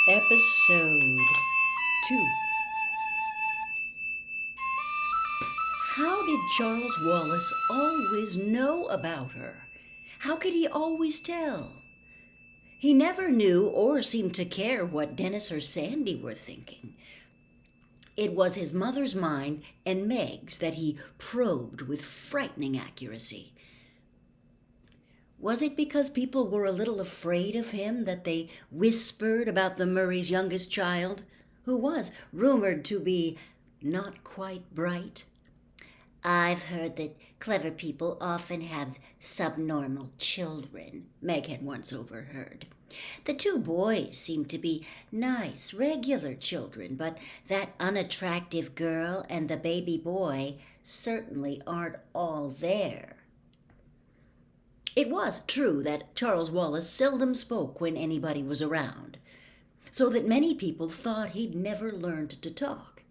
Episode 2. How did Charles Wallace always know about her? How could he always tell? He never knew or seemed to care what Dennis or Sandy were thinking. It was his mother's mind and Meg's that he probed with frightening accuracy. Was it because people were a little afraid of him that they whispered about the Murray's youngest child, who was rumored to be not quite bright? I've heard that clever people often have subnormal children, Meg had once overheard. The two boys seem to be nice, regular children, but that unattractive girl and the baby boy certainly aren't all there. It was true that Charles Wallace seldom spoke when anybody was around, so that many people thought he'd never learned to talk.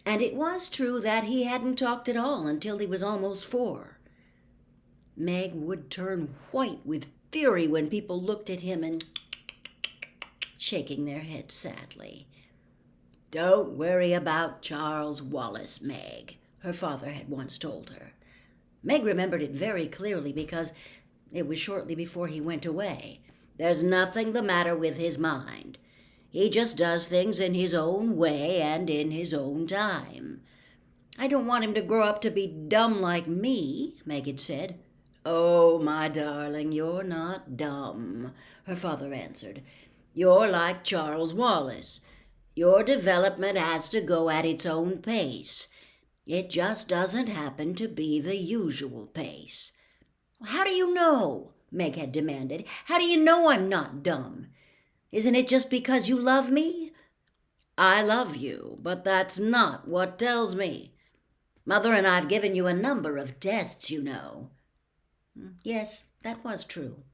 And it was true that he hadn't talked at all until he was almost 4. Meg would turn white with fury when people looked at him and shaking their heads sadly. "Don't worry about Charles Wallace, Meg," her father had once told her. Meg remembered it very clearly because it was shortly before he went away. "There's nothing the matter with his mind. He just does things in his own way and in his own time. I don't want him to grow up to be dumb like me," Meg had said. "Oh, my darling, you're not dumb," her father answered. "You're like Charles Wallace. Your development has to go at its own pace. It just doesn't happen to be the usual pace." "How do you know?" Meg had demanded. "How do you know I'm not dumb? Isn't it just because you love me?" "I love you, but that's not what tells me. Mother and I've given you a number of tests, you know." Yes, that was true.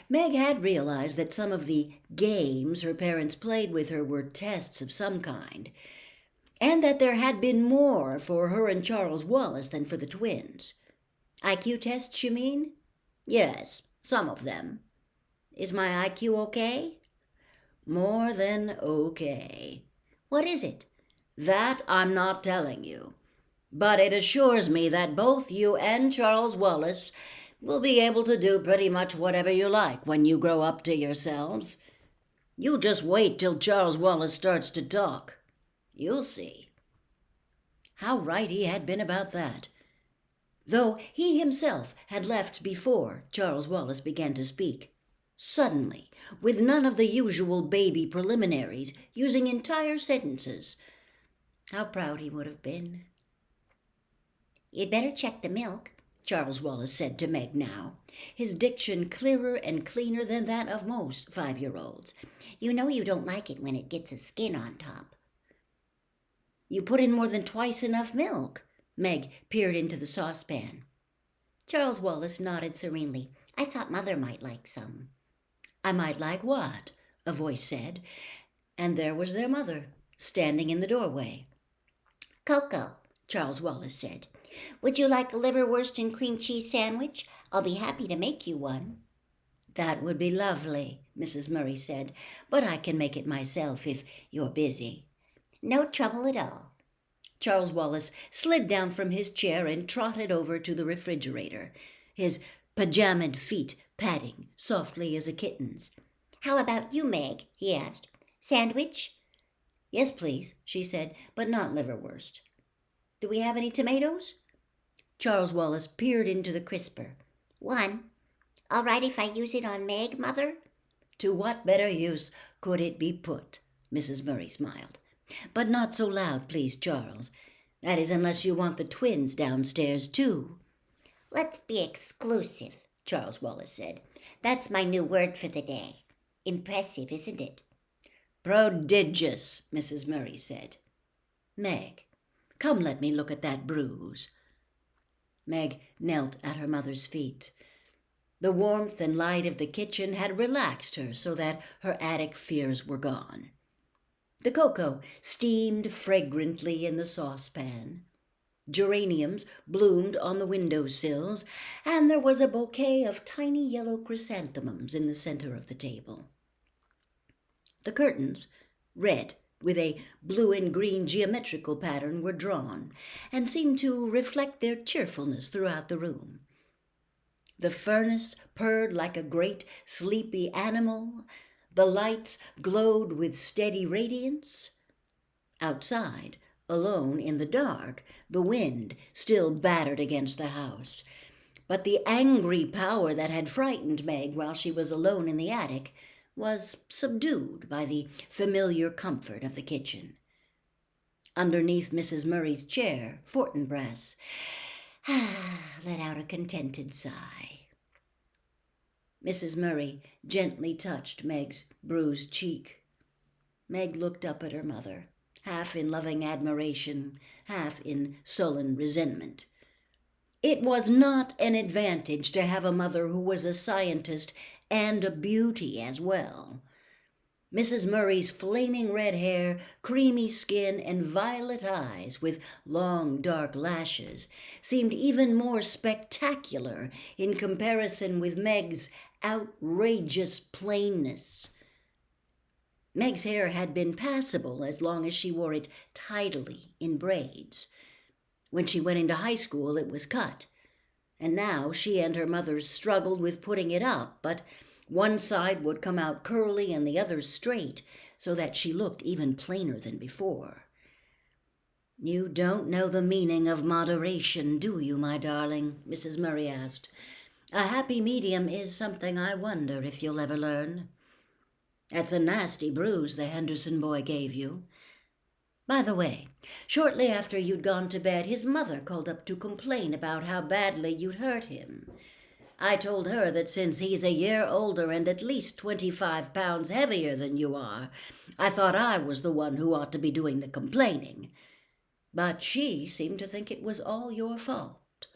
Meg had realized that some of the games her parents played with her were tests of some kind, and that there had been more for her and Charles Wallace than for the twins. IQ tests, you mean? Yes, some of them. Is my IQ okay? More than okay. What is it? That I'm not telling you. But it assures me that both you and Charles Wallace will be able to do pretty much whatever you like when you grow up to yourselves. You just wait till Charles Wallace starts to talk. You'll see. How right he had been about that. Though he himself had left before Charles Wallace began to speak. Suddenly, with none of the usual baby preliminaries, using entire sentences. How proud he would have been. "You'd better check the milk," Charles Wallace said to Meg now, his diction clearer and cleaner than that of most 5-year-olds. "You know you don't like it when it gets a skin on top." "You put in more than twice enough milk." Meg peered into the saucepan. Charles Wallace nodded serenely. "I thought Mother might like some." "I might like what?" a voice said, and there was their mother, standing in the doorway. "Cocoa," Charles Wallace said. "Would you like a liverwurst and cream cheese sandwich? I'll be happy to make you one." "That would be lovely," Mrs. Murray said, "but I can make it myself if you're busy." "No trouble at all." Charles Wallace slid down from his chair and trotted over to the refrigerator, his pajamaed feet padding softly as a kitten's. "How about you, Meg?" he asked. "Sandwich?" "Yes, please," she said, "but not liverwurst." "Do we have any tomatoes?" Charles Wallace peered into the crisper. "One. All right if I use it on Meg, Mother?" "To what better use could it be put?" Mrs. Murray smiled. "But not so loud, please, Charles. That is, unless you want the twins downstairs, too." "Let's be exclusive," Charles Wallace said. "That's my new word for the day. Impressive, isn't it?" "Prodigious," Mrs. Murray said. "Meg, come let me look at that bruise." Meg knelt at her mother's feet. The warmth and light of the kitchen had relaxed her so that her attic fears were gone. The cocoa steamed fragrantly in the saucepan. Geraniums bloomed on the window sills, and there was a bouquet of tiny yellow chrysanthemums in the center of the table. The curtains, red with a blue and green geometrical pattern, were drawn and seemed to reflect their cheerfulness throughout the room. The furnace purred like a great sleepy animal. The lights glowed with steady radiance. Outside, alone in the dark, the wind still battered against the house. But the angry power that had frightened Meg while she was alone in the attic was subdued by the familiar comfort of the kitchen. Underneath Mrs. Murray's chair, Fortinbras let out a contented sigh. Mrs. Murray gently touched Meg's bruised cheek. Meg looked up at her mother, half in loving admiration, half in sullen resentment. It was not an advantage to have a mother who was a scientist and a beauty as well. Mrs. Murray's flaming red hair, creamy skin, and violet eyes with long dark lashes seemed even more spectacular in comparison with Meg's outrageous plainness. Meg's hair had been passable as long as she wore it tidily in braids. When she went into high school, it was cut, and now she and her mother struggled with putting it up, but one side would come out curly and the other straight, so that she looked even plainer than before. "You don't know the meaning of moderation, do you, my darling?" Mrs. Murray asked. "A happy medium is something I wonder if you'll ever learn. That's a nasty bruise the Henderson boy gave you. By the way, shortly after you'd gone to bed, his mother called up to complain about how badly you'd hurt him. I told her that since he's a year older and at least 25 pounds heavier than you are, I thought I was the one who ought to be doing the complaining. But she seemed to think it was all your fault."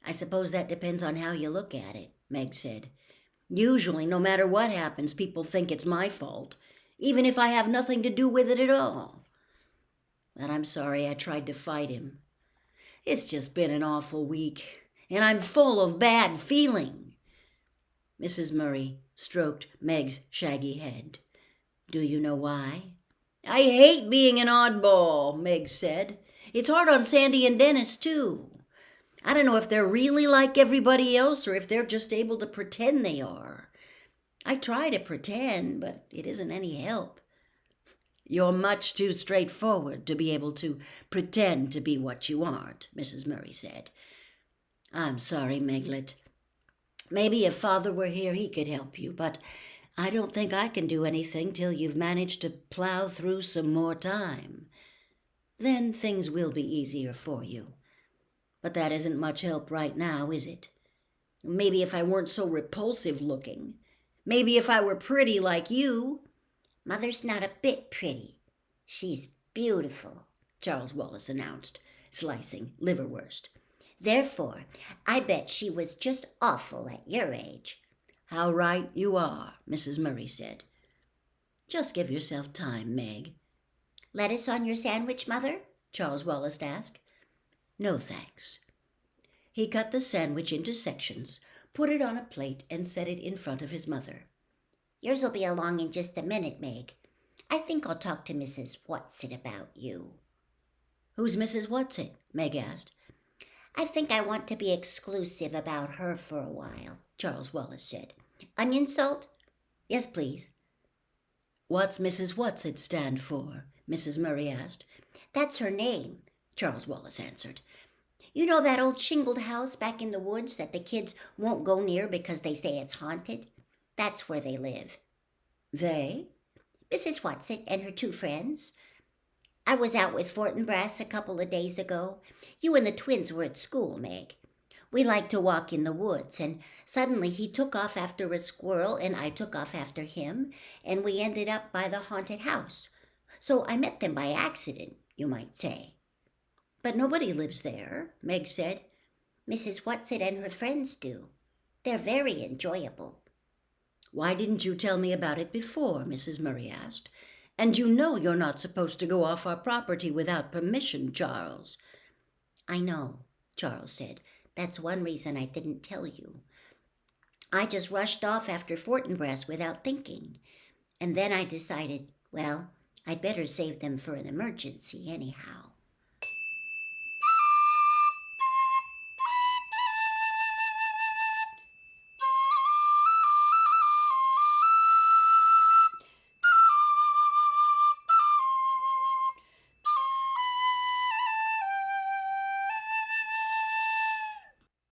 "I suppose that depends on how you look at it," Meg said. "Usually, no matter what happens, people think it's my fault, even if I have nothing to do with it at all. But I'm sorry I tried to fight him. It's just been an awful week, and I'm full of bad feeling." Mrs. Murray stroked Meg's shaggy head. "Do you know why?" "I hate being an oddball," Meg said. "It's hard on Sandy and Dennis, too. I don't know if they're really like everybody else or if they're just able to pretend they are. I try to pretend, but it isn't any help." "You're much too straightforward to be able to pretend to be what you aren't," Mrs. Murray said. "I'm sorry, Meglet. Maybe if Father were here he could help you, but I don't think I can do anything till you've managed to plow through some more time. Then things will be easier for you. But that isn't much help right now, is it? Maybe if I weren't so repulsive looking. Maybe if I were pretty like you." "Mother's not a bit pretty. She's beautiful," Charles Wallace announced, slicing liverwurst. "Therefore, I bet she was just awful at your age." "How right you are," Mrs. Murray said. "Just give yourself time, Meg." "Lettuce on your sandwich, Mother?" Charles Wallace asked. "No, thanks." He cut the sandwich into sections, put it on a plate, and set it in front of his mother. "Yours'll be along in just a minute, Meg. I think I'll talk to Mrs. Whatsit about you." "Who's Mrs. Whatsit?" Meg asked. "I think I want to be exclusive about her for a while," Charles Wallace said. "Onion salt?" "Yes, please." "What's Mrs. Whatsit stand for?" Mrs. Murray asked. "That's her name," Charles Wallace answered. "You know that old shingled house back in the woods that the kids won't go near because they say it's haunted? That's where they live." "They?" "Mrs. Whatsit and her 2 friends. I was out with Fortinbras a couple of days ago. You and the twins were at school, Meg. We like to walk in the woods, and suddenly he took off after a squirrel, and I took off after him, and we ended up by the haunted house. So I met them by accident, you might say." "But nobody lives there," Meg said. "Mrs. Whatsit and her friends do. They're very enjoyable." "Why didn't you tell me about it before?" Mrs. Murray asked. "And you know you're not supposed to go off our property without permission, Charles." "I know," Charles said. "That's one reason I didn't tell you. I just rushed off after Fortinbras without thinking. And then I decided, well, I'd better save them for an emergency anyhow.